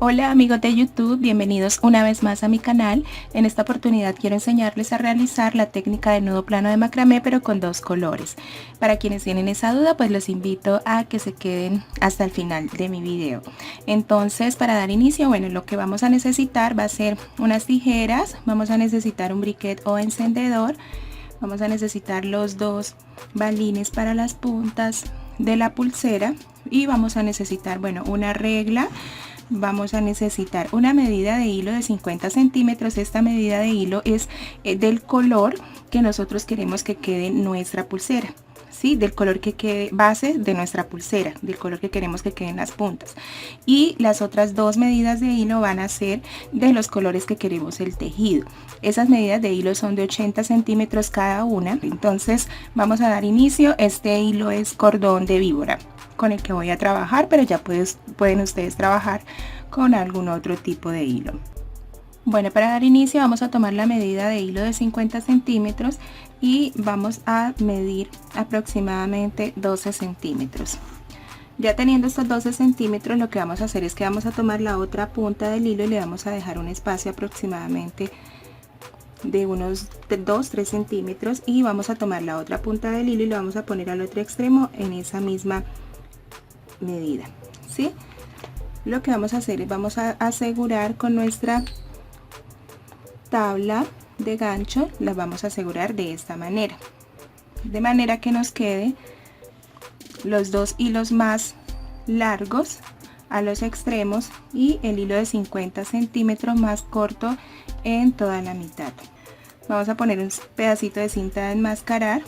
Hola amigos de YouTube, bienvenidos una vez más a mi canal. En esta oportunidad quiero enseñarles a realizar la técnica de nudo plano de macramé pero con dos colores. Para quienes tienen esa duda, pues los invito a que se queden hasta el final de mi video. Entonces, para dar inicio, bueno, lo que vamos a necesitar va a ser unas tijeras, vamos a necesitar un briquet o encendedor, vamos a necesitar los dos balines para las puntas de la pulsera y vamos a necesitar, bueno, una regla. Vamos a necesitar una medida de hilo de 50 centímetros. Esta medida de hilo es del color que nosotros queremos que quede nuestra pulsera, ¿sí? Del color que quede base de nuestra pulsera, del color que queremos que queden las puntas. Y las otras dos medidas de hilo van a ser de los colores que queremos el tejido. Esas medidas de hilo son de 80 centímetros cada una. Entonces vamos a dar inicio. Este hilo es cordón de víbora con el que voy a trabajar, pero ya pueden ustedes trabajar con algún otro tipo de hilo. Bueno, para dar inicio vamos a tomar la medida de hilo de 50 centímetros y vamos a medir aproximadamente 12 centímetros. Ya teniendo estos 12 centímetros, lo que vamos a hacer es que vamos a tomar la otra punta del hilo y le vamos a dejar un espacio aproximadamente de unos 2-3 centímetros y vamos a tomar la otra punta del hilo y lo vamos a poner al otro extremo en esa misma medida, ¿sí? Lo que vamos a hacer es vamos a asegurar con nuestra tabla de gancho, la vamos a asegurar de esta manera, de manera que nos quede los dos hilos más largos a los extremos y el hilo de 50 centímetros más corto en toda la mitad. Vamos a poner un pedacito de cinta de enmascarar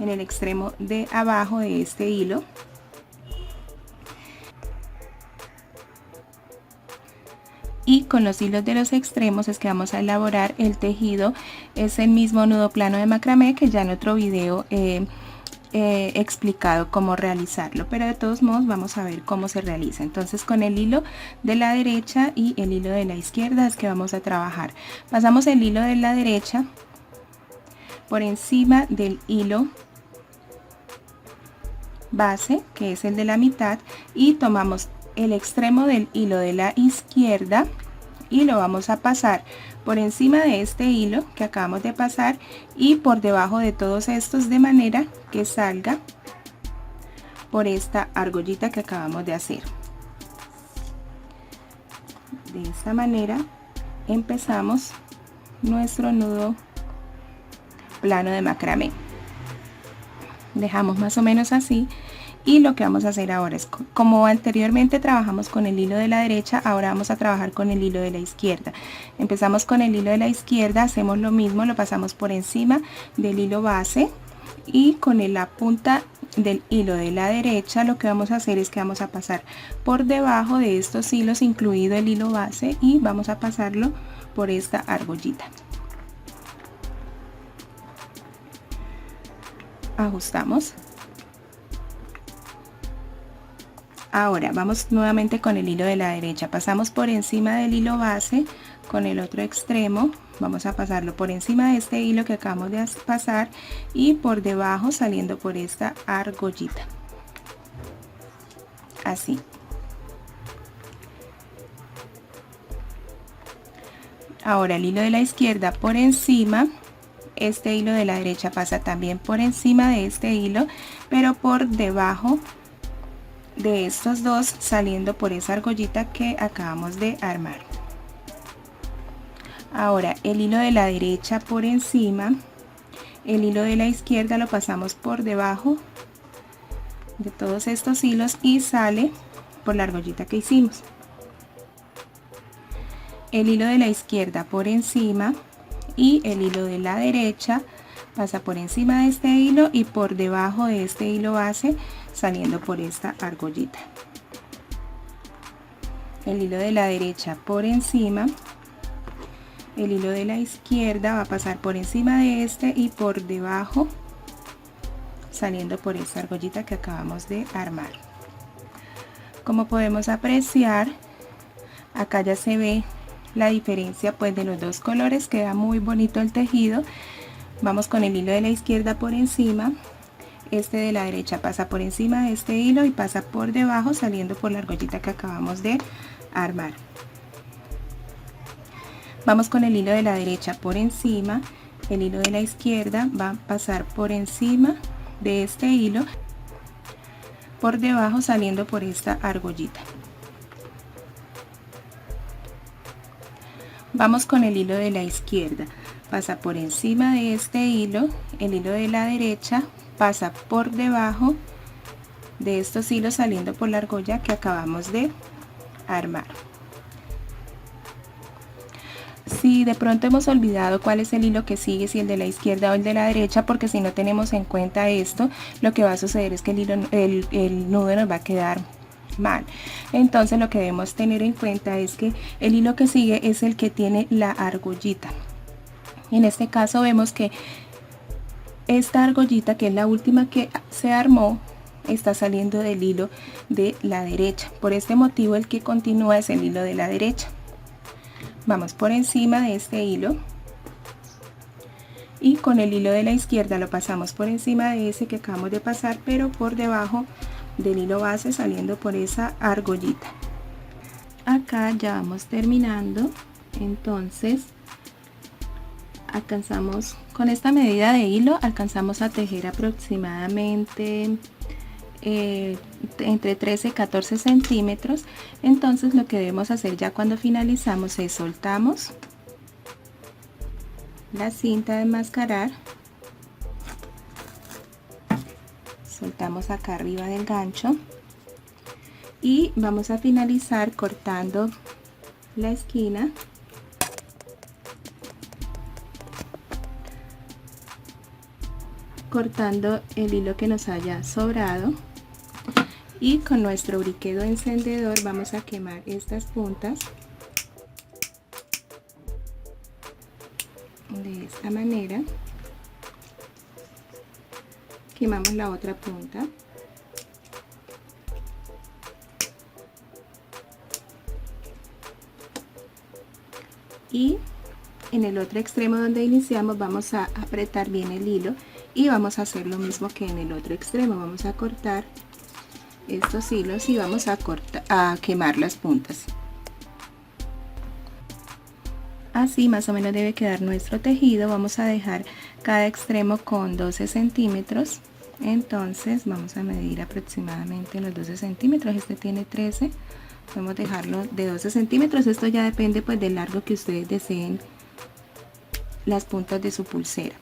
en el extremo de abajo de este hilo. Y con los hilos de los extremos es que vamos a elaborar el tejido. Es el mismo nudo plano de macramé que ya en otro video he explicado cómo realizarlo, pero de todos modos vamos a ver cómo se realiza. Entonces, con el hilo de la derecha y el hilo de la izquierda es que vamos a trabajar. Pasamos el hilo de la derecha por encima del hilo base, que es el de la mitad, y tomamos el extremo del hilo de la izquierda y lo vamos a pasar por encima de este hilo que acabamos de pasar y por debajo de todos estos, de manera que salga por esta argollita que acabamos de hacer. De esta manera empezamos nuestro nudo plano de macramé. Dejamos más o menos así. Y lo que vamos a hacer ahora es, como anteriormente trabajamos con el hilo de la derecha, ahora vamos a trabajar con el hilo de la izquierda. Empezamos con el hilo de la izquierda, hacemos lo mismo, lo pasamos por encima del hilo base y con la punta del hilo de la derecha lo que vamos a hacer es que vamos a pasar por debajo de estos hilos, incluido el hilo base, y vamos a pasarlo por esta argollita. Ajustamos. Ahora vamos nuevamente con el hilo de la derecha, pasamos por encima del hilo base con el otro extremo, vamos a pasarlo por encima de este hilo que acabamos de pasar y por debajo saliendo por esta argollita, así. Ahora el hilo de la izquierda por encima, este hilo de la derecha pasa también por encima de este hilo, pero por debajo de estos dos, saliendo por esa argollita que acabamos de armar. Ahora el hilo de la derecha por encima, el hilo de la izquierda lo pasamos por debajo de todos estos hilos y sale por la argollita que hicimos. El hilo de la izquierda por encima y el hilo de la derecha pasa por encima de este hilo y por debajo de este hilo base, saliendo por esta argollita. El hilo de la derecha por encima, el hilo de la izquierda va a pasar por encima de este y por debajo, saliendo por esta argollita que acabamos de armar. Como podemos apreciar, acá ya se ve la diferencia pues de los dos colores, queda muy bonito el tejido. Vamos con el hilo de la izquierda por encima, este de la derecha pasa por encima de este hilo y pasa por debajo saliendo por la argollita que acabamos de armar. Vamos con el hilo de la derecha por encima, el hilo de la izquierda va a pasar por encima de este hilo, por debajo saliendo por esta argollita. Vamos con el hilo de la izquierda, pasa por encima de este hilo, el hilo de la derecha pasa por debajo de estos hilos saliendo por la argolla que acabamos de armar. Si de pronto hemos olvidado cuál es el hilo que sigue, si el de la izquierda o el de la derecha, porque si no tenemos en cuenta esto, lo que va a suceder es que el nudo nos va a quedar mal. Entonces lo que debemos tener en cuenta es que el hilo que sigue es el que tiene la argollita. En este caso vemos que esta argollita, que es la última que se armó, está saliendo del hilo de la derecha. Por este motivo el que continúa es el hilo de la derecha. Vamos por encima de este hilo y con el hilo de la izquierda lo pasamos por encima de ese que acabamos de pasar, pero por debajo del hilo base saliendo por esa argollita. Acá ya vamos terminando, entonces alcanzamos con esta medida de hilo, alcanzamos a tejer aproximadamente entre 13 y 14 centímetros. Entonces lo que debemos hacer ya cuando finalizamos es soltamos la cinta de enmascarar, soltamos acá arriba del gancho y vamos a finalizar cortando la esquina cortando el hilo que nos haya sobrado y con nuestro briquedo encendedor vamos a quemar estas puntas de esta manera. Quemamos la otra punta y en el otro extremo donde iniciamos vamos a apretar bien el hilo y vamos a hacer lo mismo que en el otro extremo. Vamos a cortar estos hilos y vamos a quemar las puntas. Así más o menos debe quedar nuestro tejido. Vamos a dejar cada extremo con 12 centímetros. Entonces vamos a medir aproximadamente los 12 centímetros. Este tiene 13. Podemos dejarlo de 12 centímetros. Esto ya depende pues del largo que ustedes deseen las puntas de su pulsera.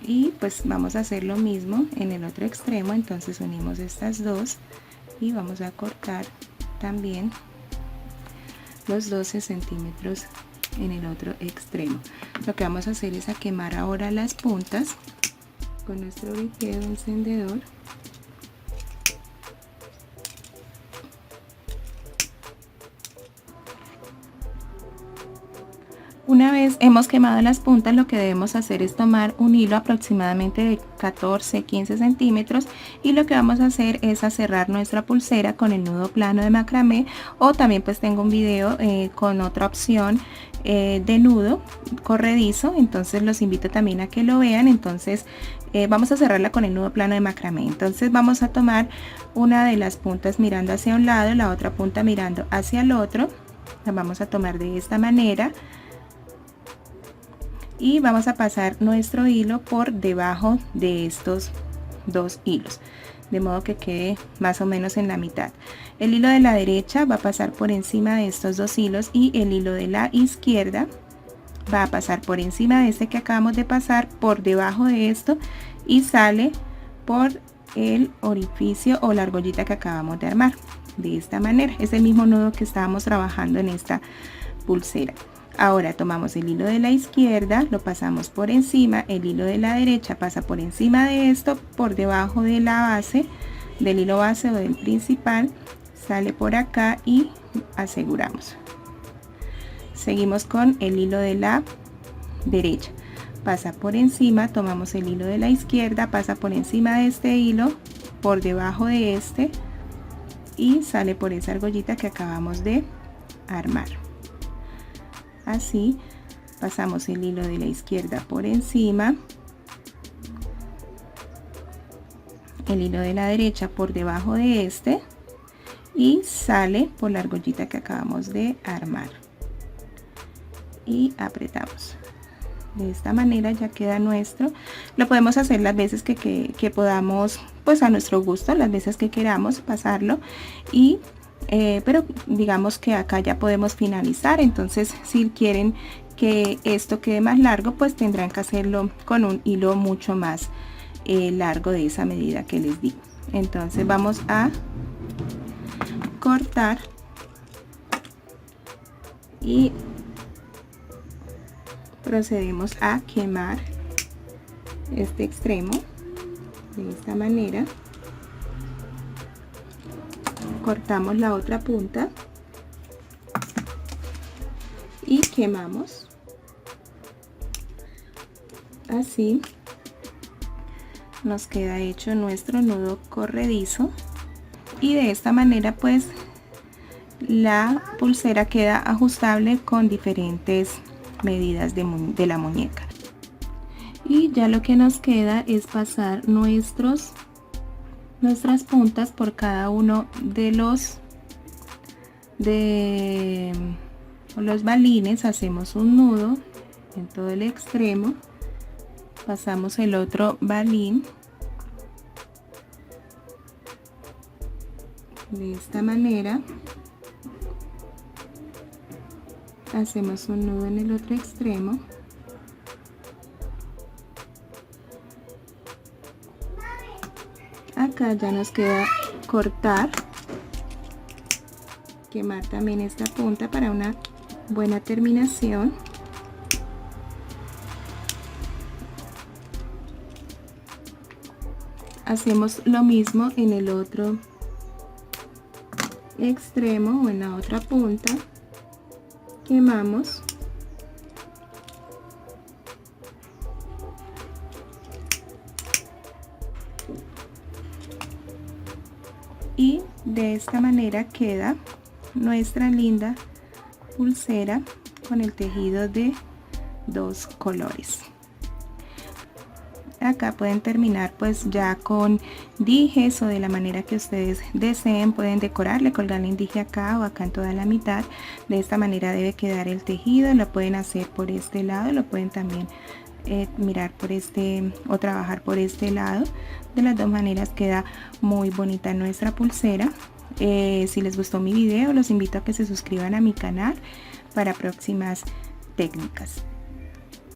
Y pues vamos a hacer lo mismo en el otro extremo. Entonces unimos estas dos y vamos a cortar también los 12 centímetros en el otro extremo. Lo que vamos a hacer es a quemar ahora las puntas con nuestro briquedo encendedor. Una vez hemos quemado las puntas, lo que debemos hacer es tomar un hilo aproximadamente de 14-15 centímetros y lo que vamos a hacer es a cerrar nuestra pulsera con el nudo plano de macramé, o también pues tengo un video con otra opción de nudo corredizo, entonces los invito también a que lo vean. Entonces vamos a cerrarla con el nudo plano de macramé. Entonces vamos a tomar una de las puntas mirando hacia un lado, la otra punta mirando hacia el otro, la vamos a tomar de esta manera y vamos a pasar nuestro hilo por debajo de estos dos hilos, de modo que quede más o menos en la mitad. El hilo de la derecha va a pasar por encima de estos dos hilos y el hilo de la izquierda va a pasar por encima de este que acabamos de pasar, por debajo de esto, y sale por el orificio o la argollita que acabamos de armar. De esta manera es el mismo nudo que estábamos trabajando en esta pulsera. Ahora tomamos el hilo de la izquierda, lo pasamos por encima, el hilo de la derecha pasa por encima de esto, por debajo de la base, del hilo base o del principal, sale por acá y aseguramos. Seguimos con el hilo de la derecha, pasa por encima, tomamos el hilo de la izquierda, pasa por encima de este hilo, por debajo de este y sale por esa argollita que acabamos de armar. Así pasamos el hilo de la izquierda por encima, el hilo de la derecha por debajo de este y sale por la argollita que acabamos de armar y apretamos. De esta manera ya queda nuestro. Lo podemos hacer las veces que podamos, pues a nuestro gusto, las veces que queramos pasarlo, y pero digamos que acá ya podemos finalizar. Entonces si quieren que esto quede más largo, pues tendrán que hacerlo con un hilo mucho más largo de esa medida que les di. Entonces vamos a cortar y procedemos a quemar este extremo de esta manera. Cortamos la otra punta y quemamos así. Nos queda hecho nuestro nudo corredizo y de esta manera pues la pulsera queda ajustable con diferentes medidas de la muñeca. Y ya lo que nos queda es pasar nuestras puntas por cada uno de los balines. Hacemos un nudo en todo el extremo, pasamos el otro balín de esta manera, hacemos un nudo en el otro extremo, acá ya nos queda cortar, quemar también esta punta para una buena terminación. Hacemos lo mismo en el otro extremo o en la otra punta, quemamos y de esta manera queda nuestra linda pulsera con el tejido de 2 colores. Acá pueden terminar pues ya con dijes o de la manera que ustedes deseen. Pueden decorarle, colgarle un dije acá o acá en toda la mitad. De esta manera debe quedar el tejido. Lo pueden hacer por este lado, lo pueden también mirar por este o trabajar por este lado. De las dos maneras queda muy bonita nuestra pulsera. Si les gustó mi video, los invito a que se suscriban a mi canal para próximas técnicas.